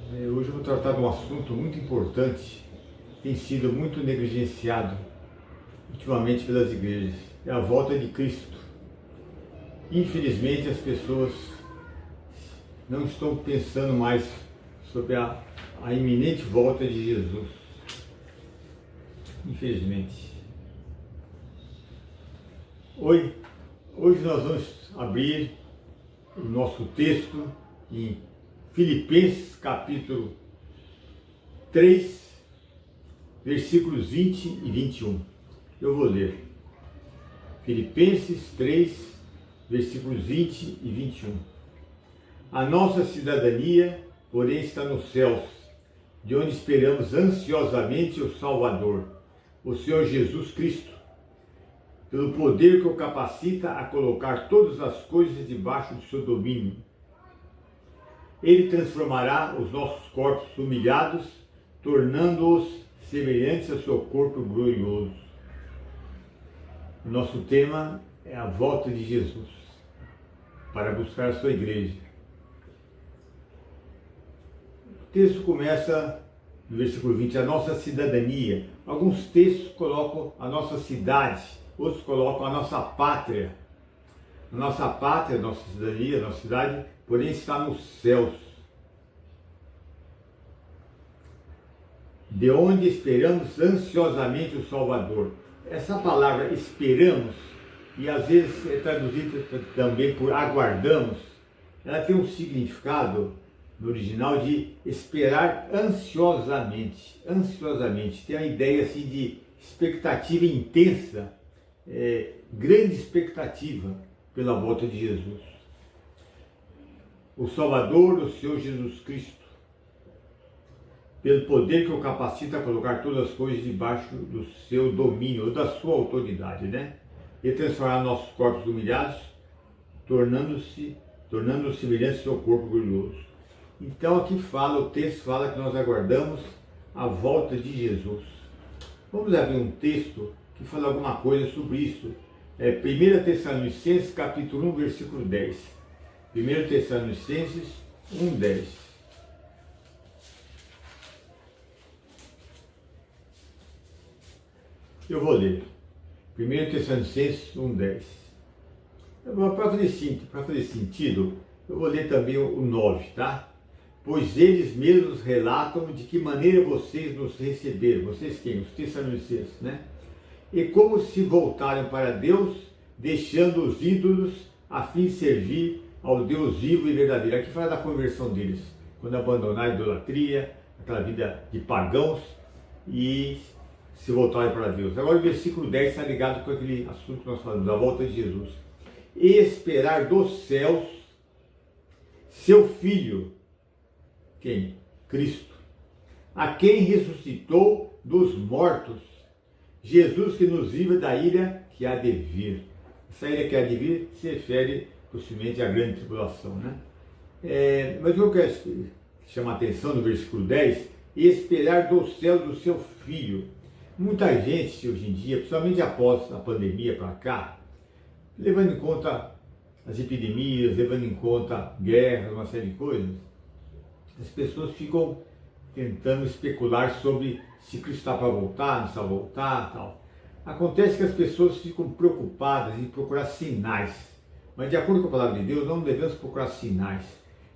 Hoje eu vou tratar de um assunto muito importante, que tem sido muito negligenciado ultimamente pelas igrejas, é a volta de Cristo. Infelizmente as pessoas não estão pensando mais sobre a iminente volta de Jesus. Infelizmente. Hoje nós vamos abrir o nosso texto em Filipenses capítulo 3, versículos 20 e 21. Eu vou ler. Filipenses 3, versículos 20 e 21. A nossa cidadania, porém, está nos céus, de onde esperamos ansiosamente o Salvador, o Senhor Jesus Cristo, pelo poder que o capacita a colocar todas as coisas debaixo do seu domínio. Ele transformará os nossos corpos humilhados, tornando-os semelhantes ao seu corpo glorioso. O nosso tema é a volta de Jesus para buscar a sua igreja. O texto começa no versículo 20, a nossa cidadania. Alguns textos colocam a nossa cidade, outros colocam a nossa pátria. A nossa pátria, a nossa cidadania, a nossa cidade, porém está nos céus, de onde esperamos ansiosamente o Salvador. Essa palavra esperamos, e às vezes é traduzida também por aguardamos, ela tem um significado no original de esperar ansiosamente. Ansiosamente, tem uma ideia assim de expectativa intensa, grande expectativa pela volta de Jesus. O Salvador, o Senhor Jesus Cristo, pelo poder que o capacita a colocar todas as coisas debaixo do seu domínio, ou da sua autoridade, né? E transformar nossos corpos humilhados, tornando-os semelhantes ao seu corpo glorioso. Então aqui o texto fala que nós aguardamos a volta de Jesus. Vamos abrir um texto que fala alguma coisa sobre isso. 1 Tessalonicenses capítulo 1, versículo 10. 1 Tessalonicenses 1, 10. Eu vou ler. 1 Tessalonicenses 1, 10. Para fazer sentido, eu vou ler também o 9, tá? Pois eles mesmos relatam de que maneira vocês nos receberam. Vocês quem? Os Tessalonicenses, né? E como se voltaram para Deus, deixando os ídolos a fim de servir ao Deus vivo e verdadeiro. Aqui fala da conversão deles, quando abandonaram a idolatria, aquela vida de pagãos e se voltaram para Deus. Agora o versículo 10 está ligado com aquele assunto que nós falamos, da volta de Jesus. E esperar dos céus seu Filho, quem? Cristo, a quem ressuscitou dos mortos, Jesus que nos livra da ira que há de vir. Essa ira que há de vir se refere possivelmente à grande tribulação, né? Mas eu quero chamar a atenção no versículo 10, e esperar do céu do seu Filho. Muita gente hoje em dia, principalmente após a pandemia para cá, levando em conta as epidemias, levando em conta guerras, uma série de coisas, as pessoas ficam tentando especular sobre se Cristo está para voltar, não está para voltar, tal. Acontece que as pessoas ficam preocupadas em procurar sinais, mas de acordo com a palavra de Deus, não devemos procurar sinais,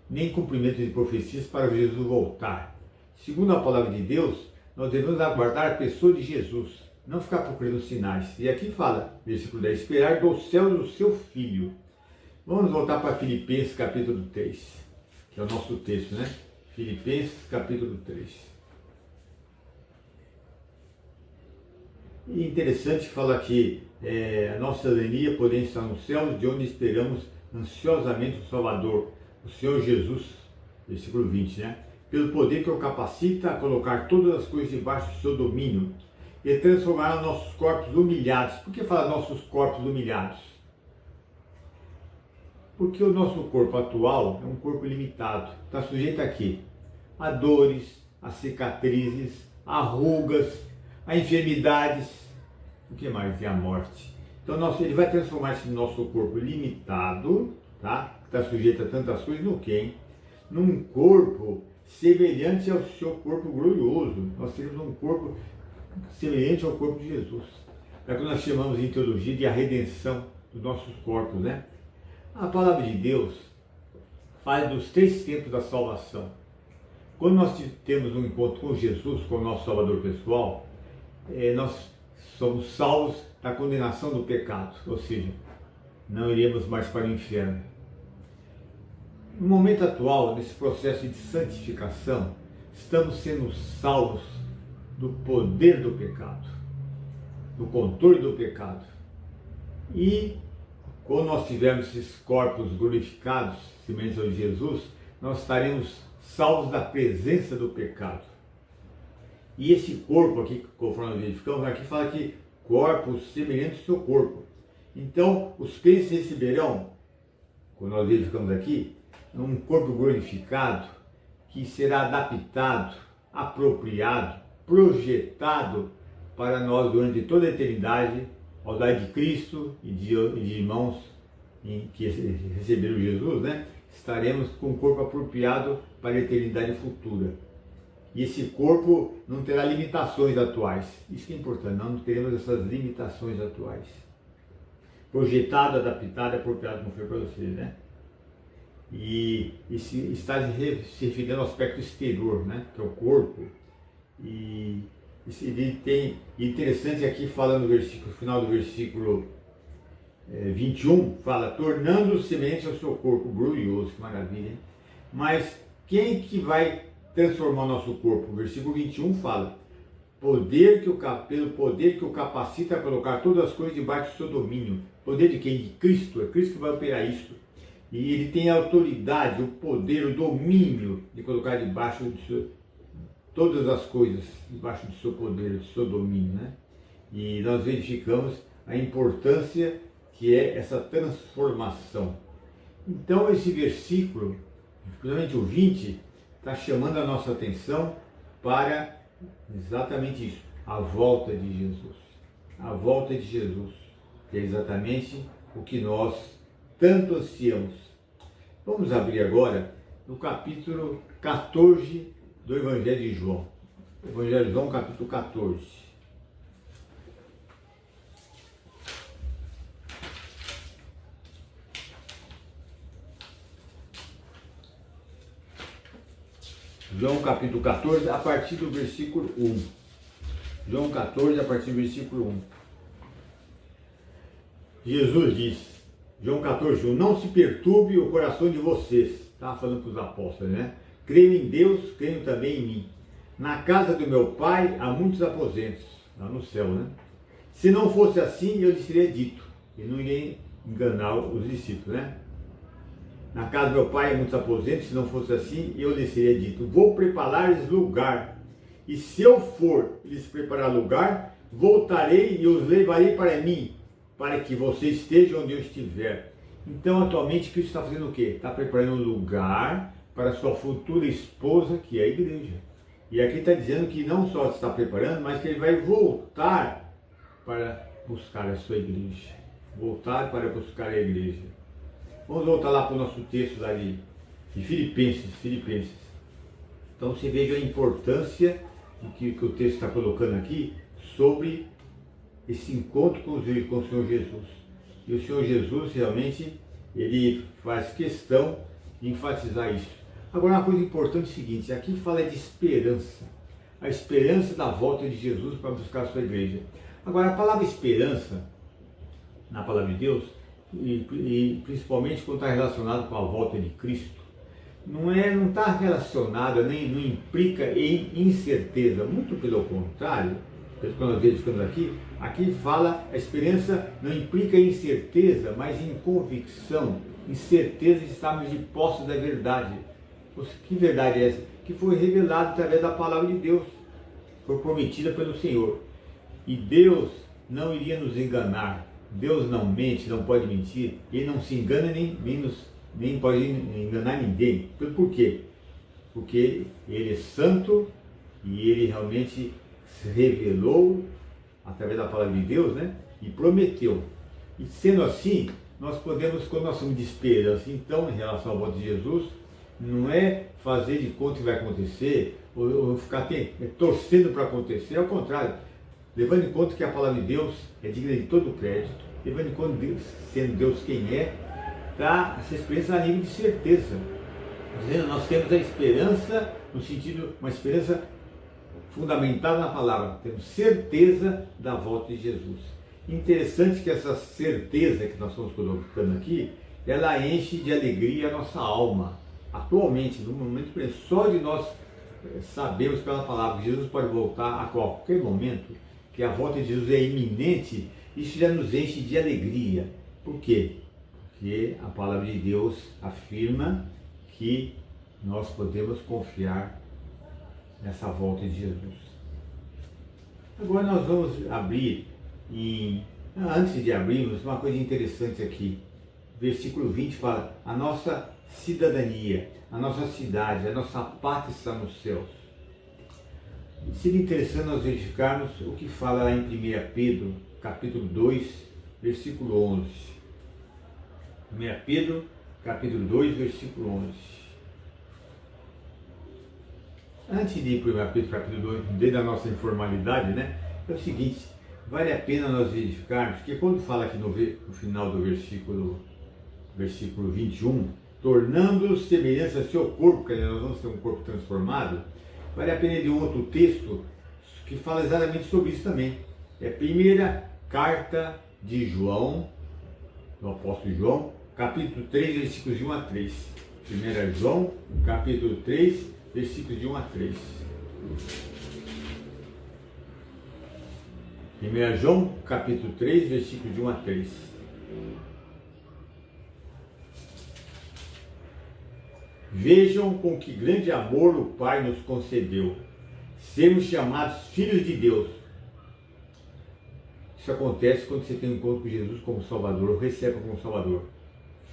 nem cumprimento de profecias para Jesus voltar. Segundo a palavra de Deus, nós devemos aguardar a pessoa de Jesus, não ficar procurando sinais. E aqui fala, versículo 10, esperar do céu do seu Filho. Vamos voltar para Filipenses capítulo 3, que é o nosso texto, né? Filipenses capítulo 3. E interessante que fala que a nossa cidadania, porém, está no céu, de onde esperamos ansiosamente o Salvador, o Senhor Jesus, versículo 20, né? Pelo poder que o capacita a colocar todas as coisas debaixo do seu domínio e transformar nossos corpos humilhados. Por que fala nossos corpos humilhados? Porque o nosso corpo atual é um corpo limitado, está sujeito a quê? A dores, a cicatrizes, a rugas, a enfermidades, o que mais? E a morte. Então ele vai transformar esse nosso corpo limitado, tá? Que está sujeito a tantas coisas, no quê? Num corpo semelhante ao seu corpo glorioso. Nós temos um corpo semelhante ao corpo de Jesus. É o que nós chamamos em teologia de a redenção dos nossos corpos, né? A palavra de Deus fala dos 3 tempos da salvação. Quando nós temos um encontro com Jesus, com o nosso Salvador pessoal, nós somos salvos da condenação do pecado, ou seja, não iremos mais para o inferno. No momento atual, nesse processo de santificação, estamos sendo salvos do poder do pecado, do controle do pecado. E quando nós tivermos esses corpos glorificados, semelhantes ao de Jesus, nós estaremos salvos da presença do pecado. E esse corpo aqui, conforme nós verificamos, aqui fala que corpos semelhantes ao seu corpo. Então, os crentes receberão, quando nós verificamos aqui, um corpo glorificado que será adaptado, apropriado, projetado para nós durante toda a eternidade, ao lado de Cristo e de irmãos que receberam Jesus, né? Estaremos com um corpo apropriado para a eternidade futura. E esse corpo não terá limitações atuais. Isso que é importante, nós não teremos essas limitações atuais. Projetado, adaptado, apropriado, como foi para vocês, né? E está se referindo ao aspecto exterior, né? Que é o corpo. E ele tem interessante aqui, falando no final do versículo 21, fala, tornando-se semelhante ao seu corpo glorioso, que maravilha, hein? Mas quem que vai transformar o nosso corpo? O versículo 21 fala, pelo poder que o capacita a colocar todas as coisas debaixo do seu domínio. Poder de quem? De Cristo. É Cristo que vai operar isso. E ele tem a autoridade, o poder, o domínio de colocar debaixo do seu, todas as coisas debaixo do seu poder, do seu domínio, né? E nós verificamos a importância que é essa transformação. Então esse versículo, principalmente o 20, está chamando a nossa atenção para exatamente isso, a volta de Jesus. A volta de Jesus, que é exatamente o que nós tanto ansiamos. Vamos abrir agora no capítulo 14 do Evangelho de João. Evangelho de João, capítulo 14. João capítulo 14, a partir do versículo 1. João 14, a partir do versículo 1. Jesus diz, João 14, 1, não se perturbe o coração de vocês. Estava falando para os apóstolos, né? Creio em Deus, creio também em mim. Na casa do meu Pai há muitos aposentos, lá no céu, né? Se não fosse assim, eu lhes teria dito. E não iria enganar os discípulos, né? Na casa do meu Pai há muitos aposentos, se não fosse assim, eu lhes teria dito, vou preparar-lhes lugar. E se eu for lhes preparar lugar, voltarei e os levarei para mim, para que vocês estejam onde eu estiver. Então, atualmente, Cristo está fazendo o quê? Está preparando um lugar para a sua futura esposa, que é a igreja. E aqui está dizendo que não só está preparando, mas que ele vai voltar para buscar a sua igreja. Voltar para buscar a igreja. Vamos voltar lá para o nosso texto lá de Filipenses. Então você veja a importância que o texto está colocando aqui sobre esse encontro com o Senhor Jesus. E o Senhor Jesus realmente, ele faz questão de enfatizar isso. Agora uma coisa importante é o seguinte, aqui fala de esperança. A esperança da volta de Jesus para buscar a sua igreja. Agora a palavra esperança, na palavra de Deus, e principalmente quando está relacionado com a volta de Cristo, não está relacionada, nem não implica em incerteza, muito pelo contrário, quando nós verificamos aqui fala, a esperança não implica em incerteza, mas em convicção, em certeza de estarmos de posse da verdade. Que verdade é essa? Que foi revelada através da palavra de Deus, foi prometida pelo Senhor. E Deus não iria nos enganar. Deus não mente, não pode mentir, ele não se engana nem pode enganar ninguém. Por quê? Porque ele é santo e ele realmente se revelou através da palavra de Deus, né? E prometeu. E sendo assim, nós podemos, quando nós somos de esperança, então, em relação à volta de Jesus, não é fazer de conta que vai acontecer, ou ficar torcendo para acontecer. Ao contrário, levando em conta que a palavra de Deus é digna de todo o crédito, levando em conta Deus, sendo Deus quem é, dá essa experiência a nível de certeza. Dizendo, nós temos a esperança, no sentido, uma esperança fundamentada na palavra, temos certeza da volta de Jesus. Interessante que essa certeza que nós estamos colocando aqui, ela enche de alegria a nossa alma. Atualmente, no momento presente, só de nós sabemos pela palavra que Jesus pode voltar a qualquer momento, que a volta de Jesus é iminente, isso já nos enche de alegria. Por quê? Porque a palavra de Deus afirma que nós podemos confiar nessa volta de Jesus. Agora nós vamos abrir, antes de abrirmos, uma coisa interessante aqui. Versículo 20 fala, a nossa cidadania, a nossa cidade, a nossa pátria está nos céus. Seria interessante nós verificarmos o que fala lá em 1 Pedro, capítulo 2, versículo 11. 1 Pedro, capítulo 2, versículo 11. Antes de ir para 1 Pedro, capítulo 2, desde a nossa informalidade, né? É o seguinte, vale a pena nós verificarmos, porque quando fala aqui no final do versículo 21, tornando-os semelhantes a seu corpo, que nós vamos ter um corpo transformado, vale a pena ir de um outro texto que fala exatamente sobre isso também. É a primeira carta de João, do apóstolo João, capítulo 3, versículos de 1 a 3. 1 João, capítulo 3, versículos de 1 a 3. 1 João, capítulo 3, versículos de 1 a 3. Vejam com que grande amor o Pai nos concedeu, sermos chamados filhos de Deus. Isso acontece quando você tem um encontro com Jesus como Salvador, ou recebe como Salvador,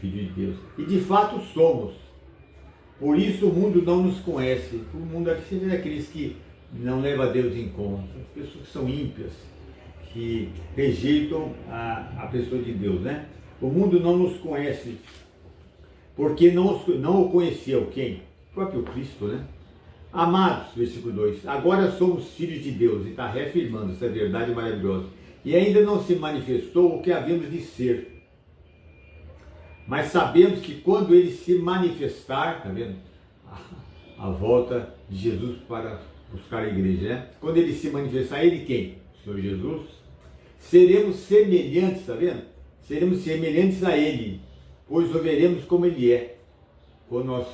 Filho de Deus. E de fato somos. Por isso o mundo não nos conhece. O mundo aqui seria aqueles que não levam a Deus em conta, as pessoas que são ímpias, que rejeitam a pessoa de Deus, né? O mundo não nos conhece, porque não o conheceu quem? O próprio Cristo, né? Amados, versículo 2, agora somos filhos de Deus, e está reafirmando essa verdade maravilhosa. E ainda não se manifestou o que havíamos de ser. Mas sabemos que quando ele se manifestar, está vendo? A volta de Jesus para buscar a igreja, né? Quando ele se manifestar, ele quem? O Senhor Jesus. Seremos semelhantes, está vendo? Seremos semelhantes a ele, pois o veremos como ele é. Quando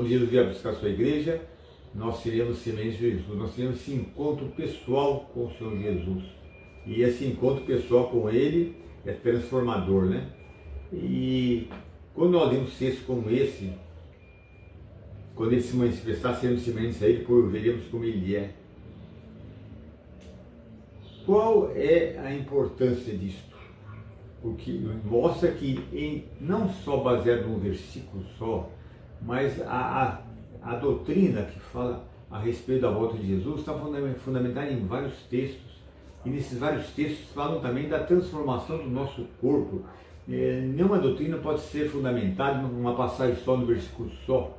Jesus vier buscar a sua igreja, nós seremos semelhantes a Jesus. Nós teremos esse encontro pessoal com o Senhor Jesus. E esse encontro pessoal com ele é transformador, né? E quando nós temos textos como esse, quando ele se manifestar, seremos semelhantes a ele, pois veremos como ele é. Qual é a importância disto? Porque mostra que não só baseado num versículo só, mas a doutrina que fala a respeito da volta de Jesus está fundamentada em vários textos. E nesses vários textos falam também da transformação do nosso corpo. Nenhuma doutrina pode ser fundamentada numa passagem só, no versículo só.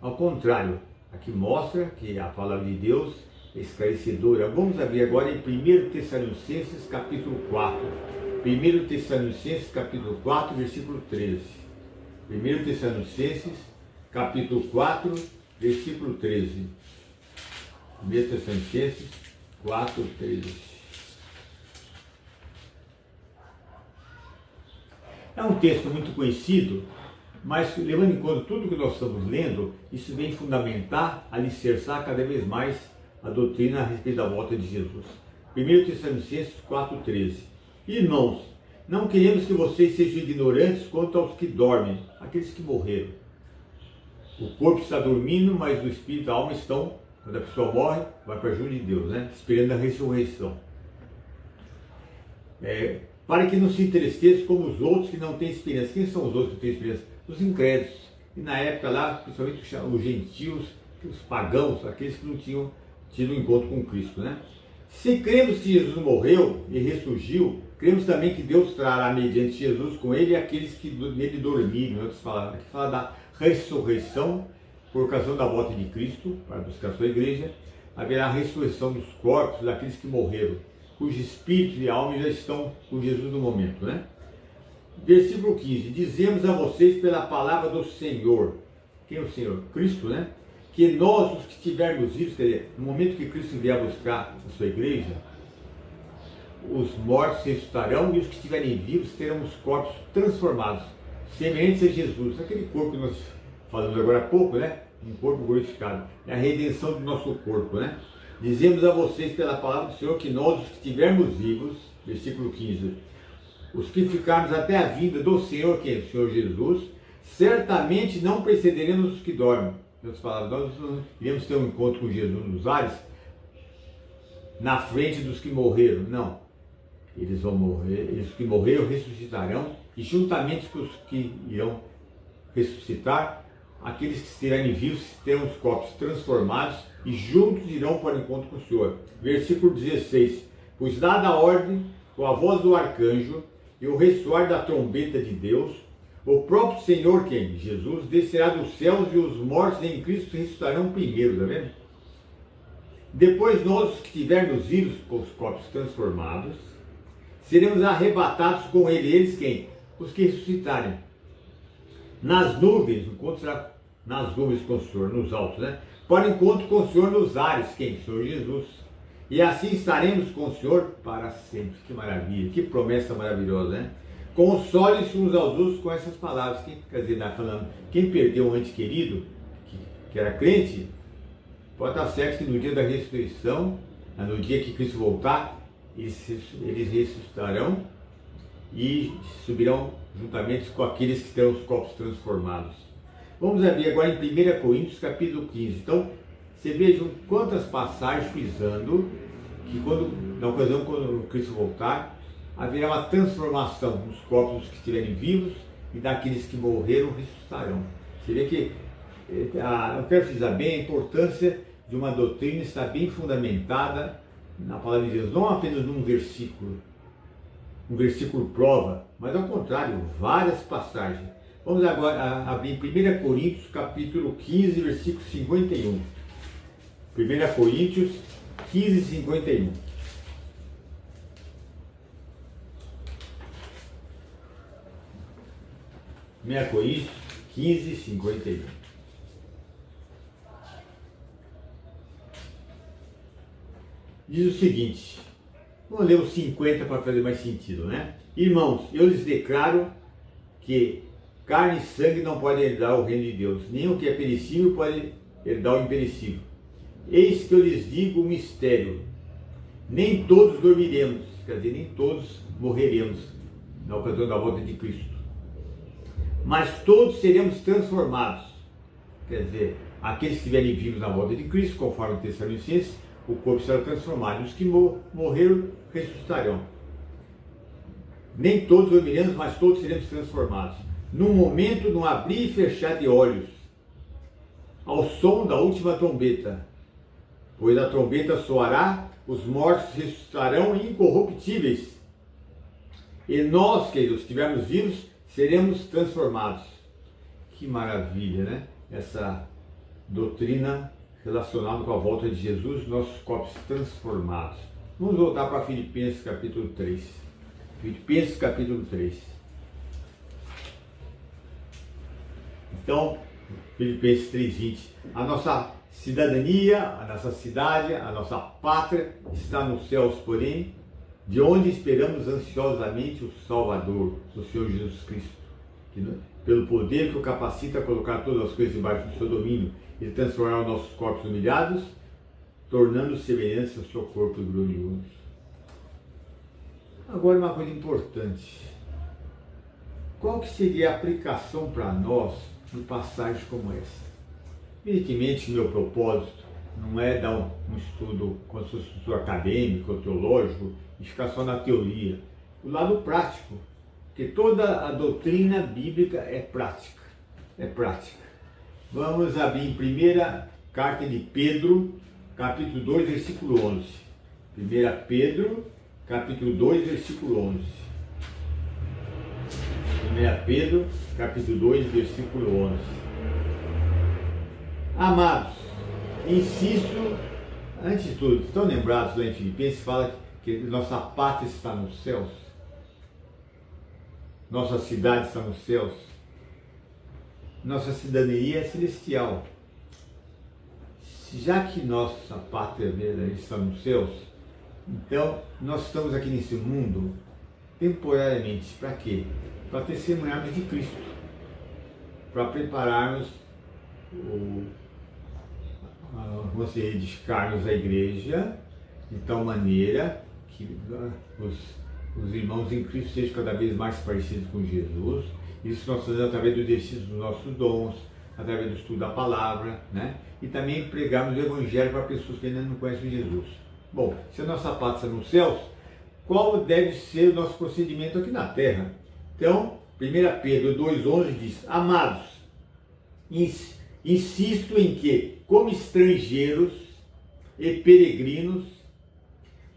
Ao contrário, aqui mostra que a palavra de Deus é esclarecedora. Vamos abrir agora em 1 Tessalonicenses capítulo 4. 1 Tessalonicenses capítulo 4, versículo 13. 1 Tessalonicenses capítulo 4, versículo 13. 1 Tessalonicenses 4, 13. É um texto muito conhecido, mas levando em conta tudo que nós estamos lendo, isso vem fundamentar, alicerçar cada vez mais a doutrina a respeito da volta de Jesus. 1 Tessalonicenses 4,13. Irmãos, não queremos que vocês sejam ignorantes quanto aos que dormem, aqueles que morreram. O corpo está dormindo, mas o espírito e a alma estão, quando a pessoa morre, vai para junto de Deus, né? Esperando a ressurreição. Para que não se entristeçam como os outros que não têm esperança. Quem são os outros que têm esperança? Os incrédulos. E na época lá, principalmente os gentios, os pagãos, aqueles que não tinham tido um encontro com Cristo, né? Se cremos que Jesus morreu e ressurgiu, cremos também que Deus trará mediante Jesus com ele aqueles que nele dormiram. Em outras palavras, aqui fala da ressurreição por ocasião da volta de Cristo, para buscar a sua igreja, haverá a ressurreição dos corpos daqueles que morreram, cujos espíritos e almas já estão com Jesus no momento, né? Versículo 15, dizemos a vocês pela palavra do Senhor, quem é o Senhor? Cristo, né? Que nós, os que estivermos vivos, quer dizer, no momento que Cristo vier buscar a sua igreja, os mortos ressuscitarão e os que estiverem vivos terão os corpos transformados, semelhantes a Jesus, aquele corpo que nós falamos agora há pouco, né? Um corpo glorificado, é a redenção do nosso corpo, né? Dizemos a vocês pela palavra do Senhor que nós, os que estivermos vivos, versículo 15, os que ficarmos até a vinda do Senhor, que é o Senhor Jesus, certamente não precederemos os que dormem. Em outras palavras, nós não iremos ter um encontro com Jesus nos ares, na frente dos que morreram, não. Eles vão morrer, eles que morreram ressuscitarão, e juntamente com os que irão ressuscitar, aqueles que estiverem vivos terão os corpos transformados e juntos irão para o encontro com o Senhor. Versículo 16, pois dada a ordem, com a voz do arcanjo e o ressoar da trombeta de Deus, o próprio Senhor, quem? Jesus, descerá dos céus e os mortos em Cristo ressuscitarão primeiro, está vendo? Depois nós, os que estivermos vivos com os corpos transformados, seremos arrebatados com ele. Eles quem? Os que ressuscitarem. Nas nuvens, enquanto será nas nuvens com o Senhor, nos altos, né? Para o encontro com o Senhor nos ares, quem? O Senhor Jesus. E assim estaremos com o Senhor para sempre. Que maravilha, que promessa maravilhosa, né? Console-se uns aos outros com essas palavras. Quer dizer, falando, quem perdeu um ente querido, que era crente, pode estar certo que no dia da ressurreição, no dia que Cristo voltar, eles ressuscitarão e subirão juntamente com aqueles que terão os corpos transformados. Vamos abrir agora em 1 Coríntios capítulo 15. Então, você veja quantas passagens frisando que na ocasião quando Cristo voltar, haverá uma transformação nos corpos que estiverem vivos e daqueles que morreram ressuscitarão. Você vê que eu quero frisar bem a importância de uma doutrina estar bem fundamentada na palavra de Deus, não apenas num versículo, um versículo prova, mas ao contrário, várias passagens. Vamos agora abrir 1 Coríntios capítulo 15, versículo 51. 1 Coríntios 15, 51. Coríntios 15, 51. Diz o seguinte, vamos ler os 50 para fazer mais sentido, né? Irmãos, eu lhes declaro que carne e sangue não podem herdar o reino de Deus, nem o que é perecível pode herdar o imperecível. Eis que eu lhes digo um mistério, nem todos dormiremos, quer dizer, nem todos morreremos na ocasião da volta de Cristo, mas todos seremos transformados, quer dizer, aqueles que estiverem vivos na volta de Cristo, conforme o Tessalonicenses, o corpo será transformado, os que morreram ressuscitarão. Nem todos dormiremos, mas todos seremos transformados. Num momento, num abrir e fechar de olhos, ao som da última trombeta. Pois a trombeta soará, os mortos ressuscitarão incorruptíveis. E nós, que estivermos vivos, seremos transformados. Que maravilha, né? Essa doutrina relacionada com a volta de Jesus, nossos corpos transformados. Vamos voltar para Filipenses capítulo 3. Filipenses capítulo 3. Então, Filipenses 3:20. A nossa cidadania, a nossa cidade, a nossa pátria está nos céus, porém, de onde esperamos ansiosamente o Salvador, o Senhor Jesus Cristo, que, pelo poder que o capacita a colocar todas as coisas debaixo do seu domínio, ele transformará os nossos corpos humilhados, tornando semelhantes ao seu corpo glorioso. Agora uma coisa importante. Qual que seria a aplicação para nós de passagens como essa? Evidentemente, meu propósito não é dar um estudo como se fosse um estudo acadêmico ou teológico e ficar só na teoria. O lado prático, porque toda a doutrina bíblica é prática. É prática. Vamos abrir em primeira carta de Pedro, capítulo 2, versículo 11. 1 Pedro, capítulo 2, versículo 11. 1 Pedro, capítulo 2, versículo 11. Amados, insisto, antes de tudo, estão lembrados lá em Filipenses, fala que nossa pátria está nos céus? Nossa cidade está nos céus? Nossa cidadania é celestial. Já que nossa pátria está nos céus, então nós estamos aqui nesse mundo temporariamente. Para quê? Para testemunharmos de Cristo, para prepararmos vamos edificarmos a igreja de tal maneira que os irmãos em Cristo sejam cada vez mais parecidos com Jesus. Isso nós fazemos através do exercício dos nossos dons, através do estudo da palavra, né? E também pregarmos o Evangelho para pessoas que ainda não conhecem Jesus. Bom, se a nossa pátria está nos céus, qual deve ser o nosso procedimento aqui na terra? Então, 1 Pedro 2,11 diz: Amados, insisto em que, como estrangeiros e peregrinos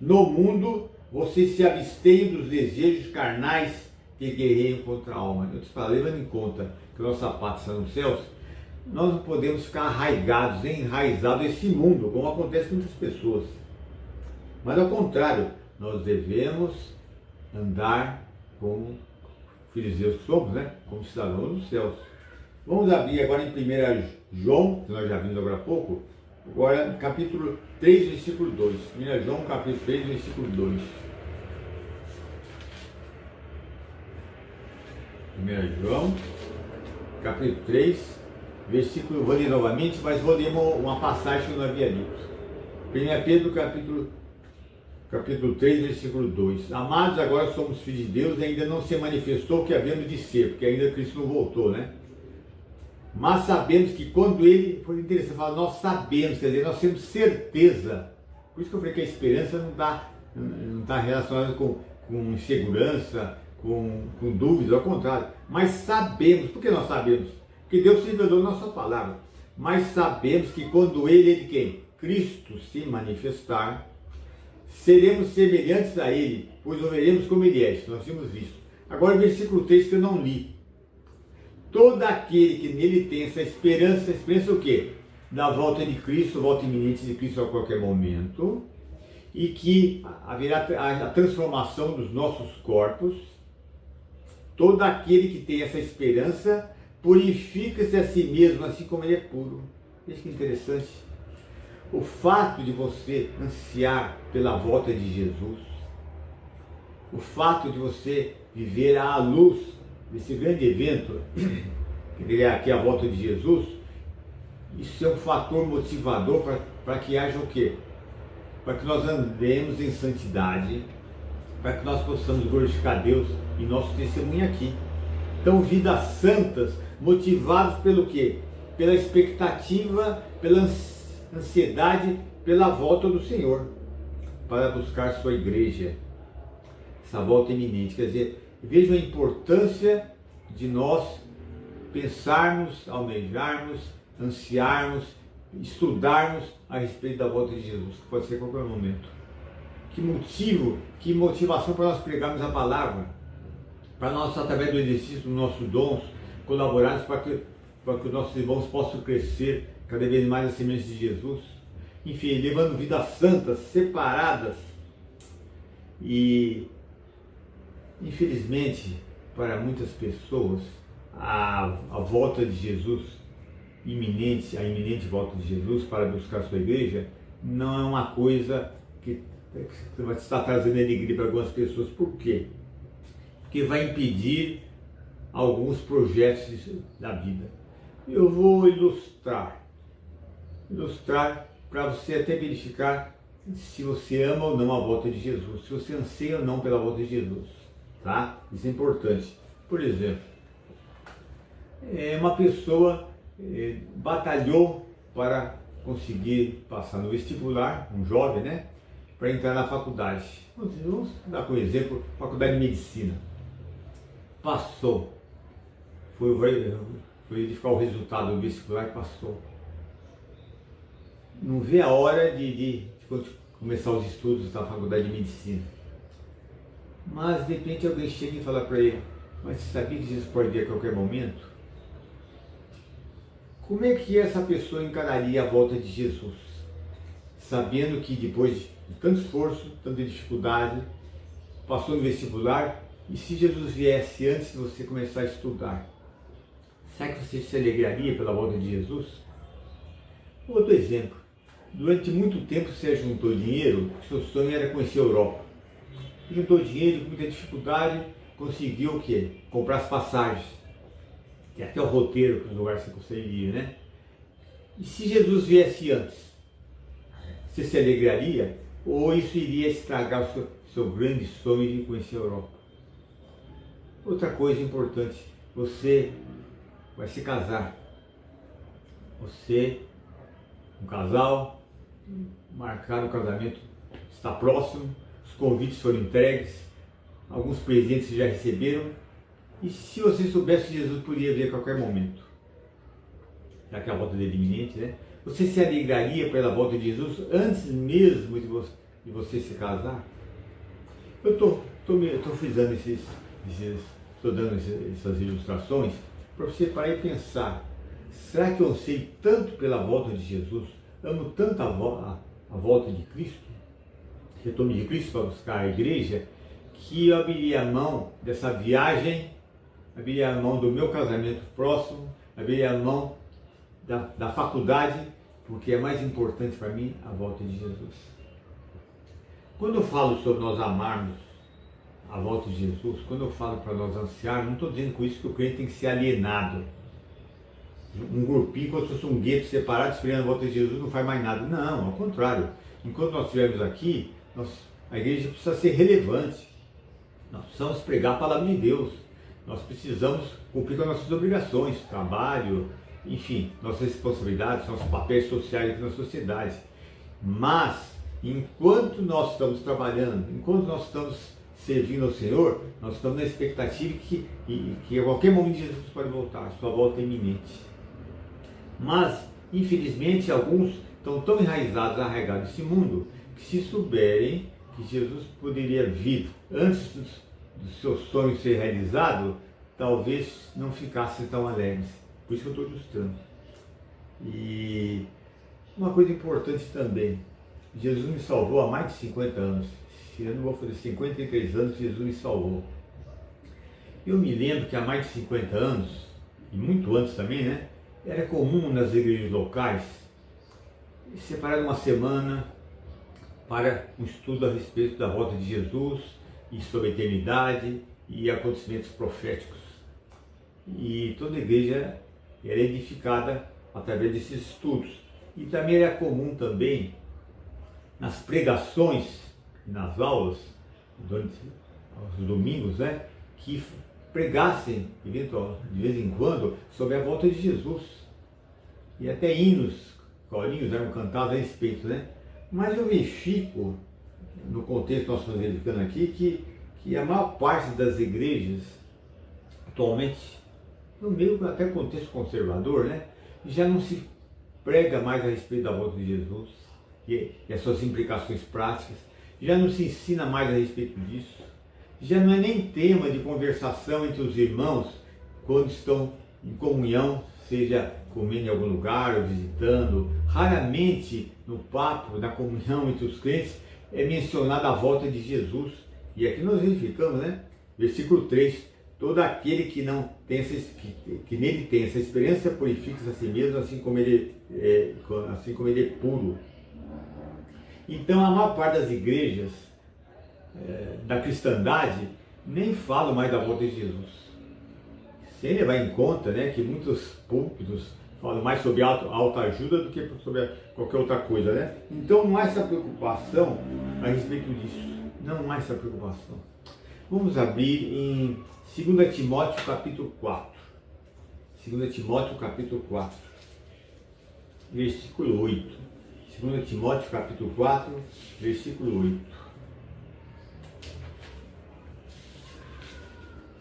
no mundo, vocês se abstenham dos desejos carnais que guerreiam contra a alma. Eu te falo, levando em conta que nossa pátria está nos céus, nós não podemos ficar arraigados, enraizados nesse mundo, como acontece com muitas pessoas. Mas ao contrário, nós devemos andar como filhos de Deus que somos, né? Como cidadãos dos céus. Vamos abrir agora em 1 João, que nós já vimos agora há pouco, agora capítulo 3, versículo 2. 1 João, capítulo 3, versículo 2. 1 João, capítulo 3, versículo, vou ler novamente, mas vou ler uma passagem que eu não havia dito. 1 Pedro, capítulo 3, versículo 2. Amados, agora somos filhos de Deus e ainda não se manifestou o que havemos de ser, porque ainda Cristo não voltou, né? Mas sabemos que quando Ele, foi interessante falar, nós sabemos, quer dizer, nós temos certeza. Por isso que eu falei que a esperança não está relacionada com insegurança, com dúvidas, ao contrário. Mas sabemos, por que nós sabemos? Porque Deus se revelou na nossa palavra. Mas sabemos que quando Ele de quem? Cristo se manifestar, seremos semelhantes a Ele, pois o veremos como Ele é. Nós tínhamos visto. Agora o versículo 3 que eu não li. Todo aquele que nele tem essa esperança o quê? Da volta de Cristo, volta iminente de Cristo a qualquer momento, e que haverá a transformação dos nossos corpos. Todo aquele que tem essa esperança purifica-se a si mesmo, assim como ele é puro. Veja que interessante. O fato de você ansiar pela volta de Jesus, o fato de você viver à luz desse grande evento, que é a volta de Jesus, isso é um fator motivador para que haja o quê? Para que nós andemos em santidade, para que nós possamos glorificar Deus em nosso testemunho aqui. Então, vidas santas, motivadas pelo quê? Pela expectativa, pela ansiedade, pela volta do Senhor, para buscar sua igreja, essa volta iminente. Quer dizer, vejam a importância de nós pensarmos, almejarmos, ansiarmos, estudarmos a respeito da volta de Jesus, que pode ser a qualquer momento. Que motivação para nós pregarmos a palavra, para nós, através do exercício dos nossos dons, colaborarmos para que os nossos irmãos possam crescer cada vez mais na semelhança de Jesus. Enfim, levando vidas santas, separadas. E infelizmente, para muitas pessoas, a volta de Jesus, a iminente volta de Jesus para buscar sua igreja, não é uma coisa que vai estar trazendo alegria para algumas pessoas. Por quê? Porque vai impedir alguns projetos da vida. Eu vou ilustrar para você até verificar se você ama ou não a volta de Jesus, se você anseia ou não pela volta de Jesus. Tá? Isso é importante. Por exemplo, uma pessoa batalhou para conseguir passar no vestibular, um jovem, né? Para entrar na faculdade. Vamos dar como exemplo, faculdade de medicina. Passou. Foi verificar o resultado do vestibular e passou. Não vê a hora de começar os estudos da faculdade de medicina. Mas de repente alguém chega e fala para ele: mas você sabia que Jesus pode vir a qualquer momento? Como é que essa pessoa encararia a volta de Jesus? Sabendo que depois de tanto esforço, tanta dificuldade, passou no vestibular, e se Jesus viesse antes de você começar a estudar, será que você se alegraria pela volta de Jesus? Outro exemplo, durante muito tempo você juntou dinheiro, seu sonho era conhecer a Europa. Juntou dinheiro, com muita dificuldade, conseguiu o quê? Comprar as passagens. Tem até o roteiro para os lugares que você iria, né? E se Jesus viesse antes, você se alegraria? Ou isso iria estragar o seu grande sonho de conhecer a Europa? Outra coisa importante, você vai se casar. Você, um casal, marcaram o casamento, está próximo, os convites foram entregues, alguns presentes vocês já receberam. E se você soubesse que Jesus poderia vir a qualquer momento, já que a volta dele é iminente, né? Você se alegraria pela volta de Jesus antes mesmo de você se casar? Eu estou frisando estou dando essas ilustrações para você parar e pensar, será que eu sei tanto pela volta de Jesus, amo tanto a volta de Cristo, retorno de Cristo para buscar a igreja, que eu abriria a mão dessa viagem, abriria a mão do meu casamento próximo, abriria a mão da faculdade, porque é mais importante para mim a volta de Jesus. Quando eu falo sobre nós amarmos a volta de Jesus, quando eu falo para nós ansiarmos, não estou dizendo com isso que o crente tem que ser alienado. Um grupinho, como se fosse um gueto separado, esperando a volta de Jesus, não faz mais nada. Não, ao contrário. Enquanto nós estivermos aqui, a igreja precisa ser relevante. Nós precisamos pregar a palavra de Deus. Nós precisamos cumprir com as nossas obrigações, trabalho, enfim, nossas responsabilidades, nossos papéis sociais aqui na sociedade. Mas, enquanto nós estamos trabalhando, enquanto nós estamos servindo ao Senhor, nós estamos na expectativa que a qualquer momento Jesus pode voltar, sua volta é iminente. Mas, infelizmente, alguns estão tão arraigados nesse mundo, que se souberem que Jesus poderia vir antes do seu sonho ser realizado, talvez não ficassem tão alegres. Por isso que eu estou ilustrando. E uma coisa importante também, Jesus me salvou há mais de 50 anos. Esse ano eu vou fazer 53 anos que Jesus me salvou. Eu me lembro que há mais de 50 anos, e muito antes também, né? Era comum nas igrejas locais separar uma semana para um estudo a respeito da volta de Jesus e sobre a eternidade e acontecimentos proféticos. E toda a igreja era edificada através desses estudos. E também era comum também nas pregações e nas aulas, durante os domingos, né, que pregassem de vez em quando sobre a volta de Jesus. E até hinos, corinhos eram cantados a respeito, né? Mas eu verifico, no contexto que nós estamos edificando aqui, que a maior parte das igrejas, atualmente, no meio até contexto conservador, né, já não se prega mais a respeito da volta de Jesus e as suas implicações práticas, já não se ensina mais a respeito disso, já não é nem tema de conversação entre os irmãos quando estão em comunhão, seja comendo em algum lugar ou visitando. Raramente no papo, na comunhão entre os crentes, é mencionada a volta de Jesus. E aqui nós verificamos, né? Versículo 3, todo aquele que não tem que nele tem essa experiência purifica-se a si mesmo, assim como ele é puro. Então a maior parte das igrejas da cristandade nem falam mais da volta de Jesus. Sem levar em conta, né, que muitos púlpitos falam mais sobre autoajuda do que sobre qualquer outra coisa, né? Então não há essa preocupação a respeito disso. Não há essa preocupação. Vamos abrir em 2 Timóteo capítulo 4. 2 Timóteo capítulo 4, versículo 8. 2 Timóteo capítulo 4, versículo 8.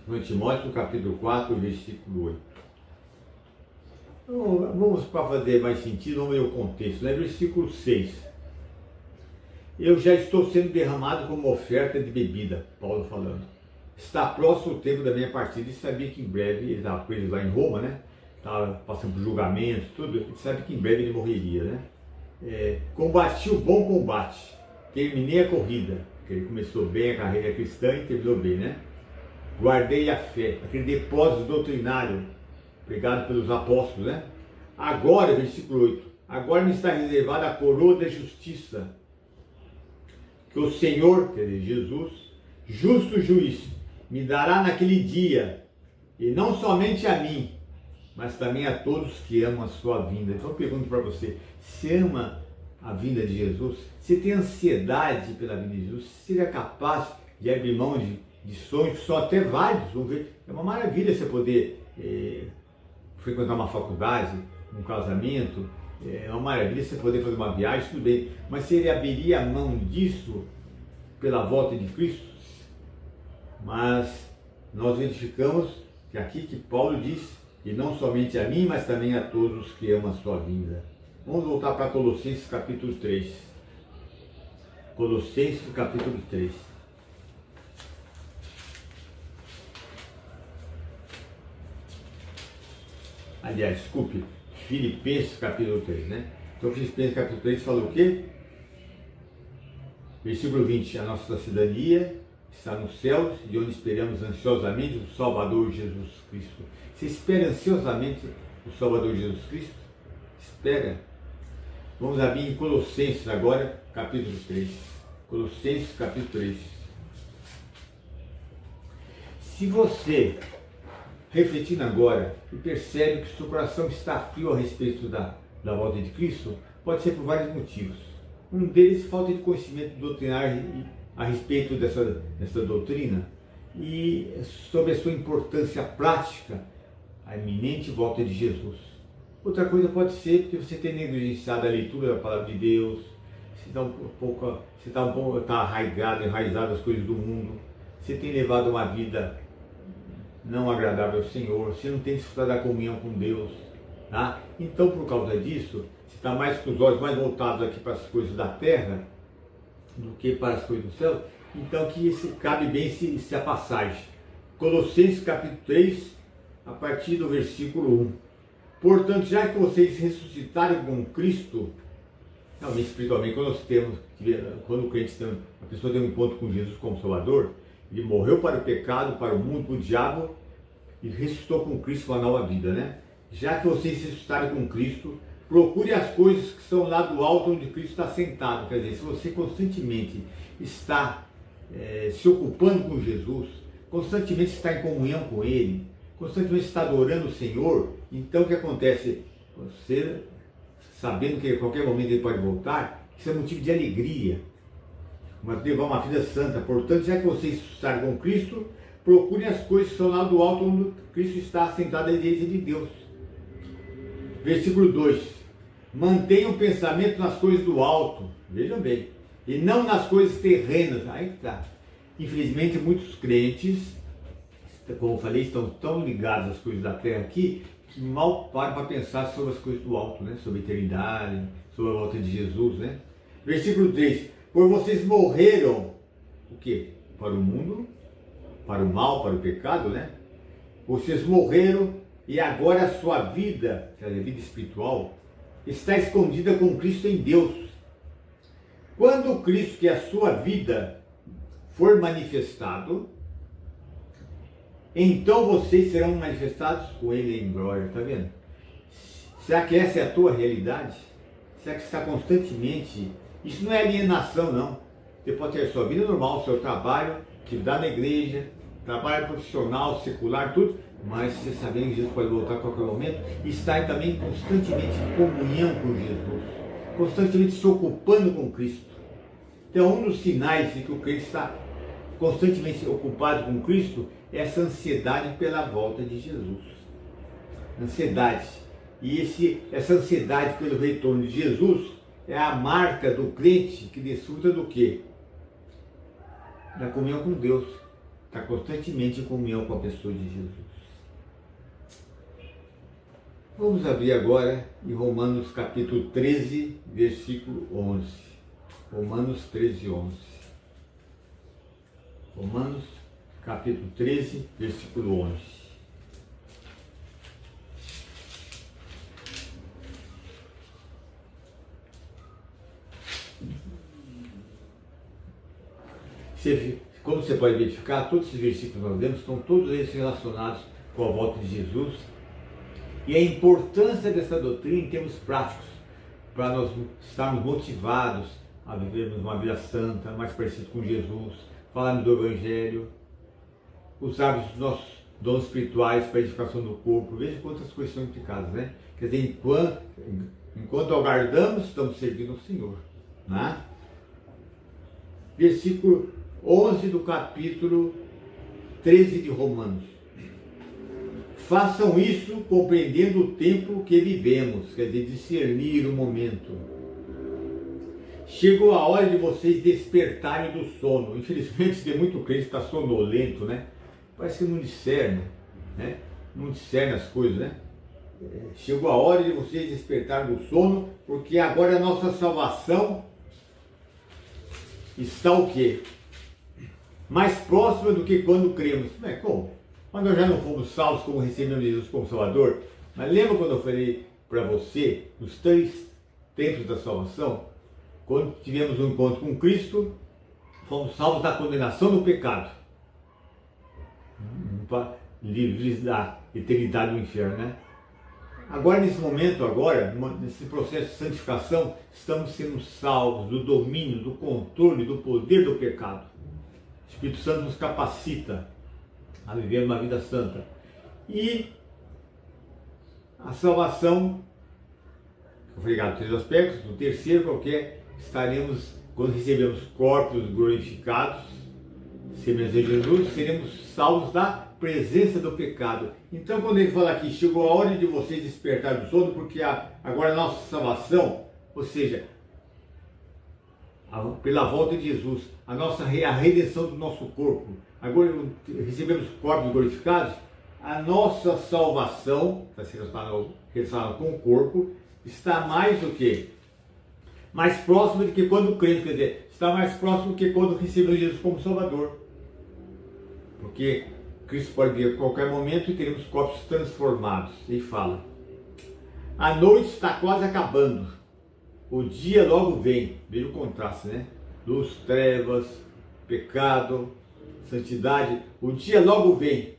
2 Timóteo capítulo 4, versículo 8. Então, vamos, para fazer mais sentido, vamos ver o contexto, né? Versículo 6. Eu já estou sendo derramado como oferta de bebida, Paulo falando. Está próximo o tempo da minha partida, e sabia que em breve, ele estava preso lá em Roma, né? estava passando por julgamentos, tudo, ele sabe que em breve ele morreria, né? Combati o bom combate, terminei a corrida, porque ele começou bem a carreira cristã e terminou bem, né? Guardei a fé, aquele depósito doutrinário pregado pelos apóstolos, né? Agora, versículo 8, agora me está reservada a coroa da justiça, que o Senhor, quer dizer, Jesus, justo juiz, me dará naquele dia, e não somente a mim, mas também a todos que amam a sua vinda. Então eu pergunto para você, você ama a vinda de Jesus? Você tem ansiedade pela vinda de Jesus? Você seria capaz de abrir mão de sonhos que são até válidos? Vamos ver. É uma maravilha você poder frequentar uma faculdade, um casamento, é uma maravilha você poder fazer uma viagem, tudo bem, mas você abriria a mão disso pela volta de Cristo? Mas nós verificamos que aqui que Paulo diz, e não somente a mim, mas também a todos que amam a sua vinda. Vamos voltar para Colossenses capítulo 3. Colossenses capítulo 3. Aliás, desculpe, Filipenses capítulo 3, né? Então Filipenses capítulo 3 fala o quê? Versículo 20, a nossa cidadania está nos céus, de onde esperamos ansiosamente o Salvador Jesus Cristo. Você espera ansiosamente o Salvador Jesus Cristo? Espera. Vamos abrir em Colossenses agora, capítulo 3. Colossenses capítulo 3. Se você, refletindo agora, e percebe que o seu coração está frio a respeito da volta de Cristo, pode ser por vários motivos. Um deles, falta de conhecimento doutrinário a respeito dessa doutrina e sobre a sua importância prática, a iminente volta de Jesus. Outra coisa pode ser porque você tem negligenciado a leitura da palavra de Deus, você está arraigado, enraizado às coisas do mundo, você tem levado uma vida não agradável ao Senhor, você não tem desfrutado da comunhão com Deus, tá? Então, por causa disso, você está mais com os olhos mais voltados aqui para as coisas da terra do que para as coisas do céu. Então, que cabe bem essa passagem. Colossenses capítulo 3, a partir do versículo 1. Portanto, já que vocês ressuscitaram com Cristo, realmente espiritualmente, quando o crente a pessoa tem um encontro com Jesus como Salvador, ele morreu para o pecado, para o mundo, para o diabo, e ressuscitou com Cristo para uma nova vida, né? Já que vocês ressuscitaram com Cristo, procure as coisas que são lá do alto onde Cristo está sentado. Quer dizer, se você constantemente está se ocupando com Jesus, constantemente está em comunhão com Ele, constantemente está adorando o Senhor, então o que acontece? Você, sabendo que a qualquer momento Ele pode voltar, isso é motivo de alegria. Levar uma vida santa. Portanto, já que vocês ressuscitaram com Cristo, procurem as coisas que são lá do alto onde Cristo está assentado à direita de Deus. Versículo 2. Mantenham o pensamento nas coisas do alto, vejam bem, e não nas coisas terrenas. Aí está. Infelizmente, muitos crentes, como eu falei, estão tão ligados às coisas da terra aqui, que mal param para pensar sobre as coisas do alto, né? Sobre a eternidade, sobre a volta de Jesus, né? Versículo 3. Por vocês morreram, o quê? Para o mundo, para o mal, para o pecado, né? Vocês morreram e agora a sua vida, quer dizer, a vida espiritual, está escondida com Cristo em Deus. Quando Cristo, que é a sua vida, for manifestado, então vocês serão manifestados com Ele em glória, tá vendo? Será que essa é a tua realidade? Será que você está constantemente... Isso não é alienação, não. Você pode ter a sua vida normal, o seu trabalho, atividade na igreja, trabalho profissional, secular, tudo, mas você sabendo que Jesus pode voltar a qualquer momento, e estar também constantemente em comunhão com Jesus, constantemente se ocupando com Cristo. Então, um dos sinais de que o crente está constantemente ocupado com Cristo é essa ansiedade pela volta de Jesus. Ansiedade. E essa ansiedade pelo retorno de Jesus é a marca do crente que desfruta do quê? Da comunhão com Deus. Está constantemente em comunhão com a pessoa de Jesus. Vamos abrir agora em Romanos capítulo 13, versículo 11. Romanos 13, 11. Romanos capítulo 13, versículo 11. como você pode verificar, todos esses versículos que nós lemos estão todos eles relacionados com a volta de Jesus e a importância dessa doutrina em termos práticos, para nós estarmos motivados a vivermos uma vida santa, mais parecido com Jesus, falarmos do Evangelho, usarmos os nossos dons espirituais para a edificação do corpo. Veja quantas coisas são implicadas, né? Quer dizer, enquanto aguardamos, estamos servindo ao Senhor, né? Versículo 11 do capítulo 13 de Romanos. Façam isso compreendendo o tempo que vivemos, quer dizer, discernir o momento. Chegou a hora de vocês despertarem do sono. Infelizmente, tem muito crente que está sonolento, né? Parece que não discerne, né? Não discerne as coisas, né? Chegou a hora de vocês despertarem do sono, porque agora a nossa salvação está o quê? Mais próxima do que quando cremos. Mas como? Mas nós já não fomos salvos como recebemos Jesus como Salvador? Mas lembra quando eu falei para você, os 3 tempos da salvação? Quando tivemos um encontro com Cristo, fomos salvos da condenação do pecado, livres da eternidade do inferno, né? Agora, nesse momento, nesse processo de santificação, estamos sendo salvos do domínio, do controle, do poder do pecado. O Espírito Santo nos capacita a viver uma vida santa. E a salvação, eu falei, 3 aspectos. O terceiro, qualquer, estaremos, quando recebemos corpos glorificados, semelhantes a Jesus, seremos salvos da presença do pecado. Então, quando ele fala aqui, chegou a hora de vocês despertar do sono, porque agora a nossa salvação, ou seja, pela volta de Jesus, a redenção do nosso corpo, agora recebemos corpos glorificados, a nossa salvação, está sendo relacionada com o corpo, está mais do que? Mais próximo do que quando cremos, quer dizer, está mais próximo do que quando recebemos Jesus como Salvador. Porque Cristo pode vir a qualquer momento e teremos corpos transformados. Ele fala, a noite está quase acabando, o dia logo vem. Veja o contraste, né? Luz, trevas, pecado, santidade, o dia logo vem.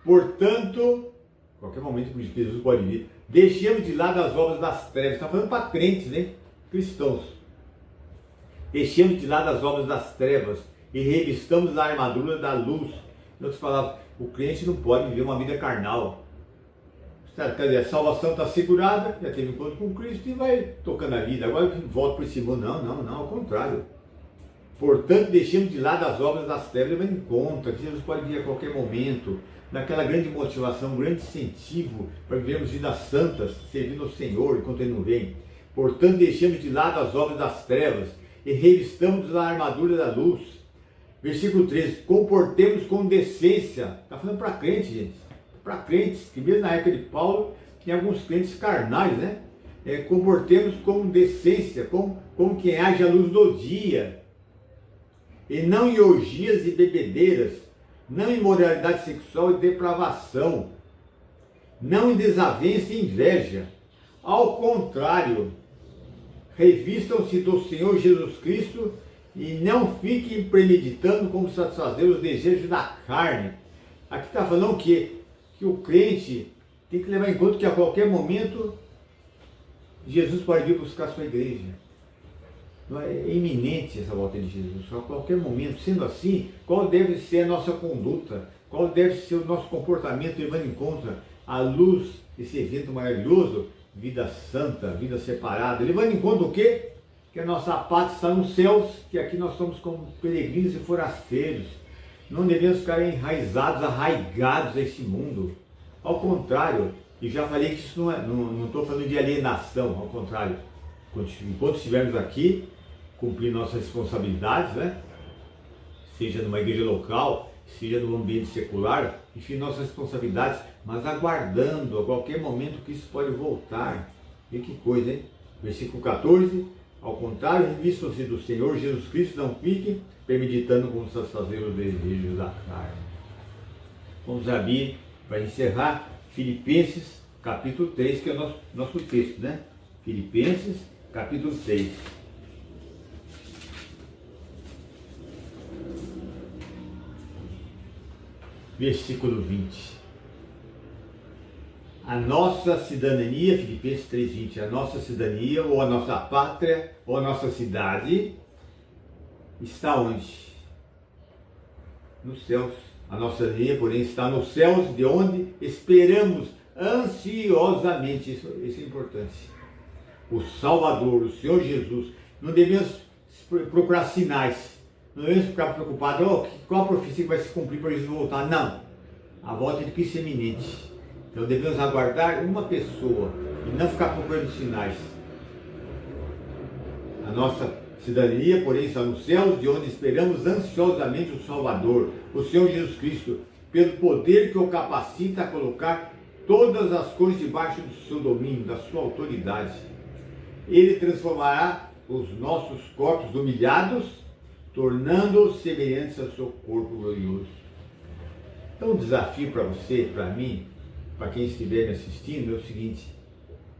Portanto, a qualquer momento Jesus pode vir. Deixemos de lado as obras das trevas. Está falando para crentes, né? Cristãos. Deixemos de lado as obras das trevas e revistamos a armadura da luz. Em outras palavras, o crente não pode viver uma vida carnal. Quer dizer, a salvação está segurada, já teve um encontro com Cristo e vai tocando a vida. Agora volta para esse mundo. Não, ao contrário. Portanto, deixemos de lado as obras das trevas, levando em conta que Jesus pode vir a qualquer momento, naquela grande motivação, um grande incentivo para vivermos vidas santas, servindo ao Senhor enquanto Ele não vem. Portanto, deixemos de lado as obras das trevas e revistamos a armadura da luz. Versículo 13, comportemos com decência. Está falando para crentes, gente. Para crentes, que mesmo na época de Paulo, tinha alguns crentes carnais, né? Comportemos com decência, como quem age à luz do dia. E não em orgias e bebedeiras, não em imoralidade sexual e depravação, não em desavença e inveja. Ao contrário, revistam-se do Senhor Jesus Cristo e não fiquem premeditando como satisfazer os desejos da carne. Aqui está falando que o crente tem que levar em conta que a qualquer momento Jesus pode vir buscar a sua igreja. É iminente essa volta de Jesus, a qualquer momento. Sendo assim, qual deve ser a nossa conduta? Qual deve ser o nosso comportamento, levando em conta a luz desse evento maravilhoso? Vida santa, vida separada. Levando em conta o quê? Que a nossa pátria está nos céus, que aqui nós somos como peregrinos e forasteiros. Não devemos ficar enraizados, arraigados a esse mundo. Ao contrário, e já falei que isso não estou falando de alienação, ao contrário. Enquanto estivermos aqui, cumprir nossas responsabilidades, né? Seja numa igreja local, seja no ambiente secular, enfim, nossas responsabilidades, mas aguardando a qualquer momento que isso pode voltar. E que coisa, hein? Versículo 14, ao contrário, revistam-se do Senhor Jesus Cristo, não fiquem premeditando como satisfazer os desejos da carne. Vamos abrir, para encerrar, Filipenses, capítulo 3, que é o nosso texto, né? Filipenses, capítulo 3. versículo 20. A nossa cidadania, Filipenses 3,20, a nossa cidadania, ou a nossa pátria, ou a nossa cidade, está onde? Nos céus. A nossa cidadania, porém, está nos céus, de onde esperamos ansiosamente. Isso é importante. O Salvador, o Senhor Jesus. Não devemos procurar sinais. Não devemos ficar preocupados, qual a profecia que vai se cumprir para Jesus voltar. Não. A volta de Cristo é iminente. Então devemos aguardar uma pessoa e não ficar procurando sinais. A nossa cidadania, porém, está nos céus, de onde esperamos ansiosamente o Salvador, o Senhor Jesus Cristo, pelo poder que o capacita a colocar todas as coisas debaixo do seu domínio, da sua autoridade. Ele transformará os nossos corpos humilhados, tornando-os semelhantes ao seu corpo glorioso. Então o desafio para você, para mim, para quem estiver me assistindo, é o seguinte: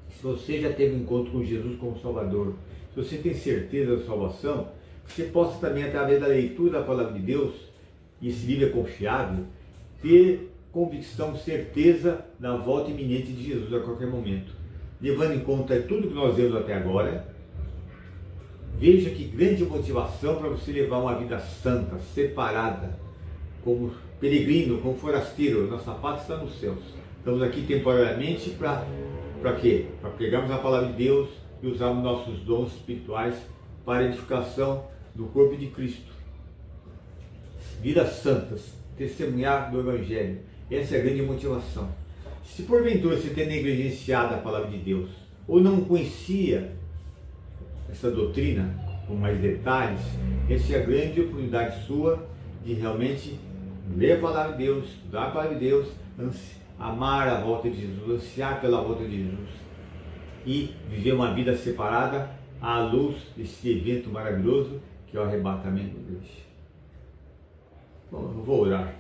se você já teve um encontro com Jesus como Salvador, se você tem certeza da salvação, você possa também, através da leitura da palavra de Deus, e esse livro é confiável, ter convicção, certeza da volta iminente de Jesus a qualquer momento. Levando em conta tudo que nós vemos até agora, veja que grande motivação para você levar uma vida santa, separada, como peregrino, como forasteiro. Nossa pátria está nos céus. Estamos aqui temporariamente para quê? Para pregarmos a palavra de Deus e usarmos nossos dons espirituais para a edificação do corpo de Cristo. Vidas santas, testemunhar do Evangelho. Essa é a grande motivação. Se porventura você tem negligenciado a palavra de Deus, ou não conhecia essa doutrina com mais detalhes, essa é a grande oportunidade sua de realmente ler a palavra de Deus, estudar a palavra de Deus, amar a volta de Jesus, ansiar pela volta de Jesus e viver uma vida separada à luz desse evento maravilhoso que é o arrebatamento da igreja. Bom, eu vou orar.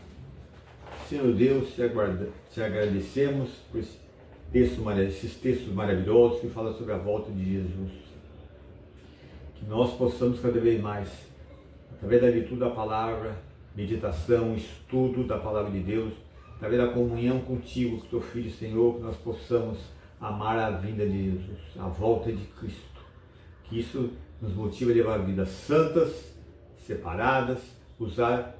Senhor Deus, te agradecemos por esses textos maravilhosos que falam sobre a volta de Jesus. Que nós possamos cada vez mais, através da leitura da palavra, meditação, estudo da palavra de Deus, através da comunhão contigo, com teu Filho, Senhor, que nós possamos amar a vinda de Jesus, a volta de Cristo. Que isso nos motive a levar vidas santas, separadas, usar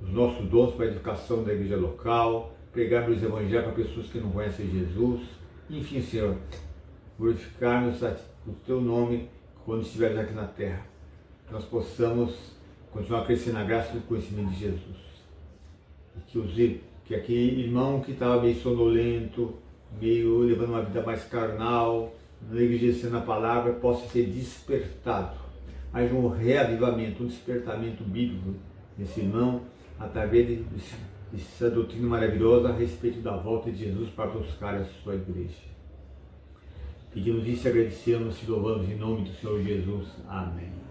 os nossos dons para a edificação da igreja local, pregar os evangelhos para pessoas que não conhecem Jesus. Enfim, Senhor, glorificarmos o teu nome quando estivermos aqui na terra. Que nós possamos continuar crescendo na graça do conhecimento de Jesus. E que aquele irmão que estava meio sonolento, meio levando uma vida mais carnal, negligenciando a palavra, possa ser despertado. Haja um reavivamento, um despertamento bíblico nesse irmão, através dessa doutrina maravilhosa a respeito da volta de Jesus para buscar a sua igreja. Pedimos isso e agradecemos, te louvamos em nome do Senhor Jesus. Amém.